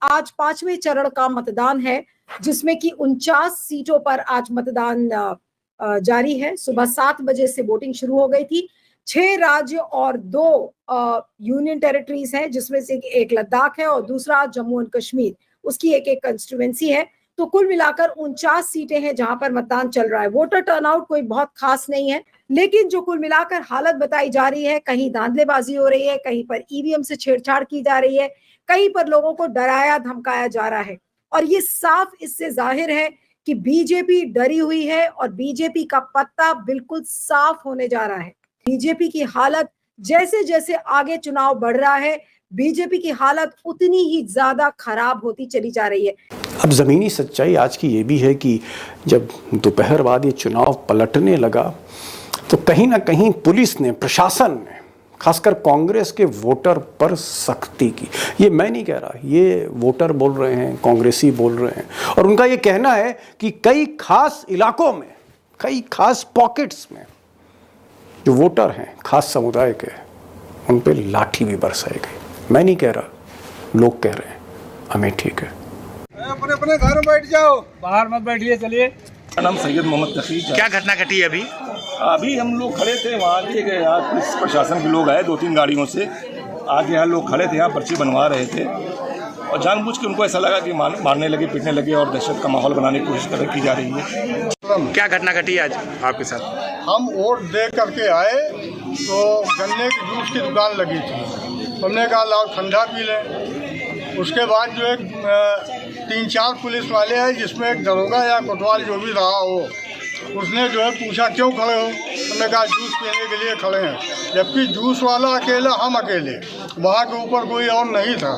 आज पांचवें चरण का मतदान है, जिसमें कि 49 सीटों पर आज मतदान जारी है। सुबह 7 बजे से वोटिंग शुरू हो गई थी। 6 राज्य और 2 यूनियन टेरिटरीज हैं, जिसमें से एक लद्दाख है और दूसरा जम्मू एंड कश्मीर, उसकी एक एक कंस्टिट्यूएंसी है। तो कुल मिलाकर 49 सीटें हैं जहां पर मतदान चल रहा है। वोटर टर्नआउट कोई बहुत खास नहीं है, लेकिन जो कुल मिलाकर हालत बताई जा रही है, कहीं धांधलेबाजी हो रही है, कहीं पर ईवीएम से छेड़छाड़ की जा रही है, कहीं पर लोगों को डराया धमकाया जा रहा है। और ये साफ इससे जाहिर है कि बीजेपी डरी हुई है और बीजेपी का पत्ता बिल्कुल साफ होने जा रहा है। बीजेपी की हालत जैसे जैसे आगे चुनाव बढ़ रहा है, बीजेपी की हालत उतनी ही ज्यादा खराब होती चली जा रही है। अब ज़मीनी सच्चाई आज की ये भी है कि जब दोपहर बाद ये चुनाव पलटने लगा तो कहीं ना कहीं पुलिस ने, प्रशासन ने, खासकर कांग्रेस के वोटर पर सख्ती की। ये मैं नहीं कह रहा, ये वोटर बोल रहे हैं, कांग्रेसी बोल रहे हैं। और उनका ये कहना है कि कई खास इलाकों में, कई खास पॉकेट्स में जो वोटर हैं खास समुदाय के, उन पर लाठी भी बरसाई गई। मैं नहीं कह रहा, लोग कह रहे हैं। हमें ठीक है, अपने अपने घर में बैठ जाओ, बाहर मत बैठिए। चलिए। मेरा नाम सैयद मोहम्मद तफी। क्या घटना घटी अभी? अभी हम लोग खड़े थे वहाँ के यहाँ पुलिस प्रशासन के लोग आए 2-3 गाड़ियों से आगे। यहाँ लोग खड़े थे, यहाँ पर्ची बनवा रहे थे और जानबूझ के उनको ऐसा लगा कि मारने लगे, पीटने लगे और दहशत का माहौल बनाने की कोशिश की जा रही है। क्या घटना घटी आज आपके साथ? हम वोट दे करके आए तो गन्ने की जूस की दुकान लगी थी, हमने कहा लाओ ठंडा पी लें। उसके बाद जो एक 3-4 पुलिस वाले हैं, जिसमें एक दरोगा या कोतवाल जो भी रहा हो, उसने जो है पूछा क्यों खड़े हो। हमने कहा जूस पीने के लिए खड़े हैं, जबकि जूस वाला अकेला, हम अकेले, वहाँ के ऊपर कोई और नहीं था।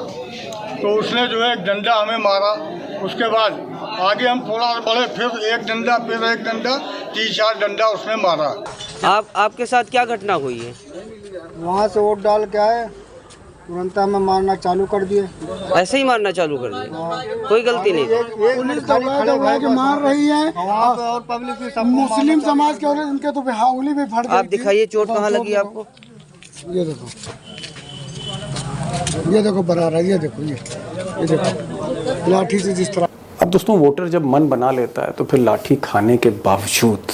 तो उसने जो है एक डंडा हमें मारा। उसके बाद आगे हम थोड़ा बढ़े, फिर एक डंडा, फिर एक डंडा, 3-4 डंडा उसने मारा। आपके साथ क्या घटना हुई है? वहाँ से वोट डाल के आए, तुरंत हमें मारना चालू कर दिए। ऐसे ही मारना चालू कर दिया? कोई गलती नहीं थी? पुलिस खड़े मार रही है और पब्लिक मुस्लिम समाज के, और उनके तो उंगली भी फट गई। आप दिखाइए चोट कहाँ लगी आपको? ये देखो, ये देखो बना रहा है, ये देखो, ये देखो लाठी से जिस तरह। अब दोस्तों, वोटर जब मन बना लेता है तो फिर लाठी खाने के बावजूद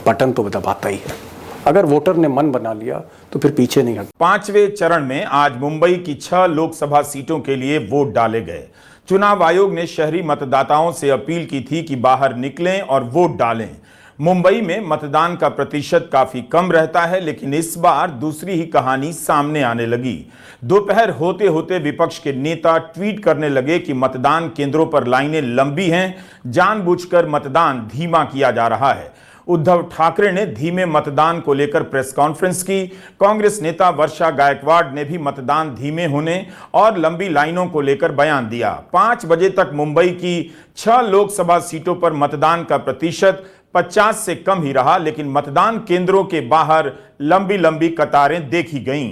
बटन तो दबाता ही है। अगर वोटर ने मन बना लिया तो फिर पीछे नहीं हट। 5वें चरण में आज मुंबई की 6 लोकसभा सीटों के लिए वोट डाले गए। चुनाव आयोग ने शहरी मतदाताओं से अपील की थी कि बाहर निकलें और वोट डालें। मुंबई में मतदान का प्रतिशत काफी कम रहता है, लेकिन इस बार दूसरी ही कहानी सामने आने लगी। दोपहर होते होते विपक्ष के नेता ट्वीट करने लगे कि मतदान केंद्रों पर लाइनें लंबी हैं, जानबूझकर मतदान धीमा किया जा रहा है। उद्धव ठाकरे ने धीमे मतदान को लेकर प्रेस कॉन्फ्रेंस की। कांग्रेस नेता वर्षा गायकवाड़ ने भी मतदान धीमे होने और लंबी लाइनों को लेकर बयान दिया। 5 बजे तक मुंबई की 6 लोकसभा सीटों पर मतदान का प्रतिशत 50 से कम ही रहा, लेकिन मतदान केंद्रों के बाहर लंबी लंबी कतारें देखी गईं।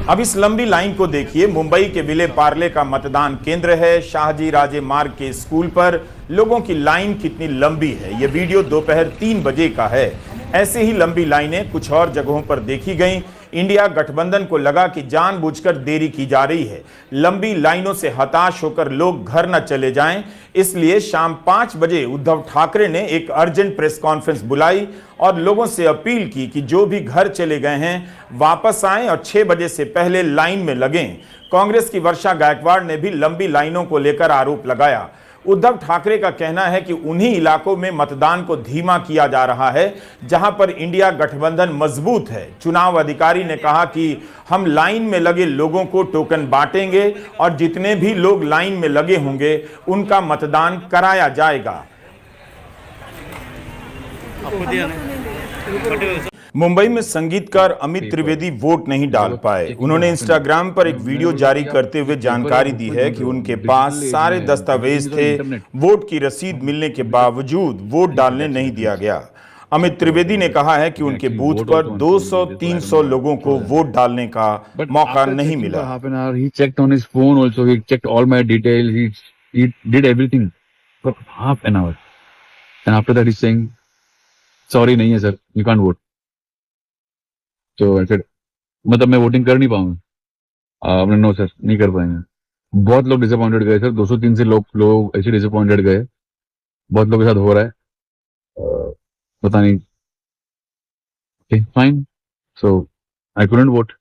अब इस लंबी लाइन को देखिए। मुंबई के विले पार्ले का मतदान केंद्र है। शाहजी राजे मार्ग के स्कूल पर लोगों की लाइन कितनी लंबी है, यह वीडियो दोपहर 3 बजे का है। ऐसे ही लंबी लाइनें कुछ और जगहों पर देखी गईं। इंडिया गठबंधन को लगा कि जानबूझकर देरी की जा रही है, लंबी लाइनों से हताश होकर लोग घर न चले जाएं, इसलिए शाम 5 बजे उद्धव ठाकरे ने एक अर्जेंट प्रेस कॉन्फ्रेंस बुलाई और लोगों से अपील की कि जो भी घर चले गए हैं वापस आएं और 6 बजे से पहले लाइन में लगें। कांग्रेस की वर्षा गायकवाड़ ने भी लंबी लाइनों को लेकर आरोप लगाया। उद्धव ठाकरे का कहना है कि उन्हीं इलाकों में मतदान को धीमा किया जा रहा है जहां पर इंडिया गठबंधन मजबूत है। चुनाव अधिकारी ने कहा कि हम लाइन में लगे लोगों को टोकन बांटेंगे और जितने भी लोग लाइन में लगे होंगे उनका मतदान कराया जाएगा। मुंबई में संगीतकार अमित त्रिवेदी वोट नहीं डाल पाए। उन्होंने इंस्टाग्राम पर एक वीडियो जारी करते हुए जानकारी दी है कि उनके पास सारे दस्तावेज थे, वोट की रसीद मिलने के बावजूद वोट डालने नहीं दिया गया। अमित त्रिवेदी ने कहा है कि उनके बूथ पर 200-300 लोगों को वोट डालने का मौका नहीं मिला। सॉरी नहीं है सर, यू कांट वोट। तो मतलब मैं वोटिंग कर नहीं पाऊंगा। आपने नो सर नहीं कर पाएंगे। बहुत लोग डिसअपॉइंटेड गए सर, 203 से लोग ऐसे डिसअपॉइंटेड गए, बहुत लोगों के साथ हो रहा है, पता नहीं। Fine, so I couldn't vote.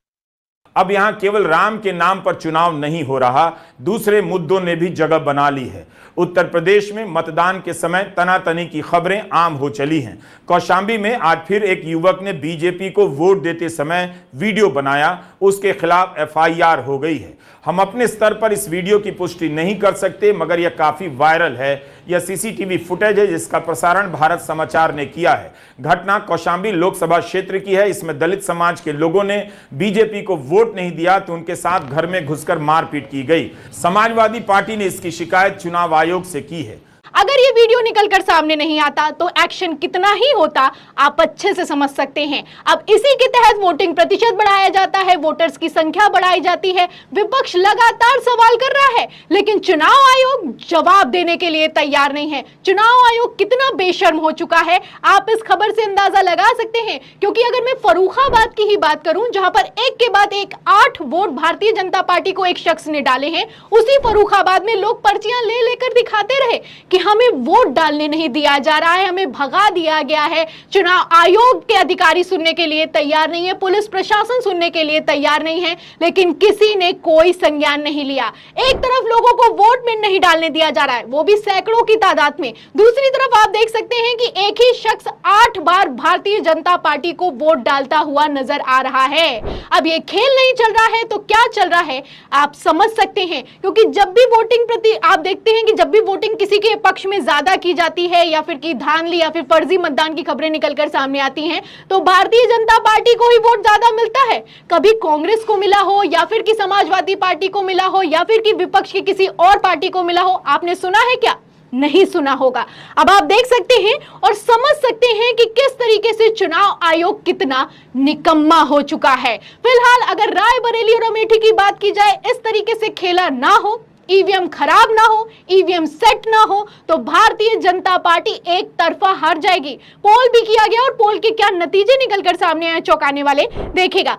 अब यहां केवल राम के नाम पर चुनाव नहीं हो रहा, दूसरे मुद्दों ने भी जगह बना ली है। उत्तर प्रदेश में मतदान के समय तनातनी की खबरें आम हो चली हैं। कौशांबी में आज फिर एक युवक ने बीजेपी को वोट देते समय वीडियो बनाया, उसके खिलाफ एफआईआर हो गई है। हम अपने स्तर पर इस वीडियो की पुष्टि नहीं कर सकते, मगर यह काफी वायरल है। यह सीसीटीवी फुटेज है जिसका प्रसारण भारत समाचार ने किया है। घटना कौशांबी लोकसभा क्षेत्र की है। इसमें दलित समाज के लोगों ने बीजेपी को वोट नहीं दिया तो उनके साथ घर में घुसकर मारपीट की गई। समाजवादी पार्टी ने इसकी शिकायत चुनाव आयोग से की है। अगर ये वीडियो निकलकर सामने नहीं आता तो एक्शन कितना ही होता आप अच्छे से समझ सकते हैं। अब इसी के तहत वोटिंग प्रतिशत बढ़ाया जाता है, वोटर्स की संख्या बढ़ाई जाती है। विपक्ष लगातार सवाल कर रहा है, लेकिन चुनाव आयोग जवाब देने के लिए तैयार नहीं है। चुनाव आयोग कितना बेशर्म हो चुका है आप इस खबर से अंदाजा लगा सकते हैं। क्योंकि अगर मैं फर्रुखाबाद की ही बात करूं, जहां पर एक के बाद एक 8 वोट भारतीय जनता पार्टी को एक शख्स ने डाले हैं, उसी फर्रुखाबाद में लोग पर्चियां ले लेकर दिखाते रहे कि हमें वोट डालने नहीं दिया जा रहा है, हमें भगा दिया गया है। चुनाव आयोग के अधिकारी सुनने के लिए तैयार नहीं है, पुलिस प्रशासन सुनने के लिए तैयार नहीं है, लेकिन किसी ने कोई संज्ञान नहीं लिया। एक तरफ लोगों को वोट में नहीं डालने दिया जा रहा है, वो भी सैकड़ों की तादाद में। दूसरी तरफ आप देख सकते हैं कि एक ही शख्स 8 बार भारतीय जनता पार्टी को वोट डालता हुआ नजर आ रहा है। अब ये खेल नहीं चल रहा है तो क्या चल रहा है आप समझ सकते हैं। क्योंकि जब भी वोटिंग प्रति आप देखते हैं कि जब भी वोटिंग किसी के पक्ष में ज्यादा की जाती है या फिर की धांधली या फिर फर्जी मतदान की खबरें निकलकर सामने आती हैं, तो भारतीय जनता पार्टी को ही वोट ज्यादा मिलता है। कभी कांग्रेस को मिला हो या फिर कि समाजवादी पार्टी को मिला हो या फिर कि विपक्ष की किसी और पार्टी को मिला हो, आपने सुना है क्या? नहीं सुना होगा। अब आप देख सकते हैं और समझ सकते हैं कि किस तरीके से चुनाव आयोग कितना निकम्मा हो चुका है। फिलहाल अगर रायबरेली और अमेठी की बात की जाए, इस तरीके से खेला ना हो, ईवीएम खराब ना हो, ईवीएम सेट ना हो, तो भारतीय जनता पार्टी एक तरफा हार जाएगी। पोल भी किया गया और पोल के क्या नतीजे निकलकर सामने आए चौंकाने वाले, देखेगा।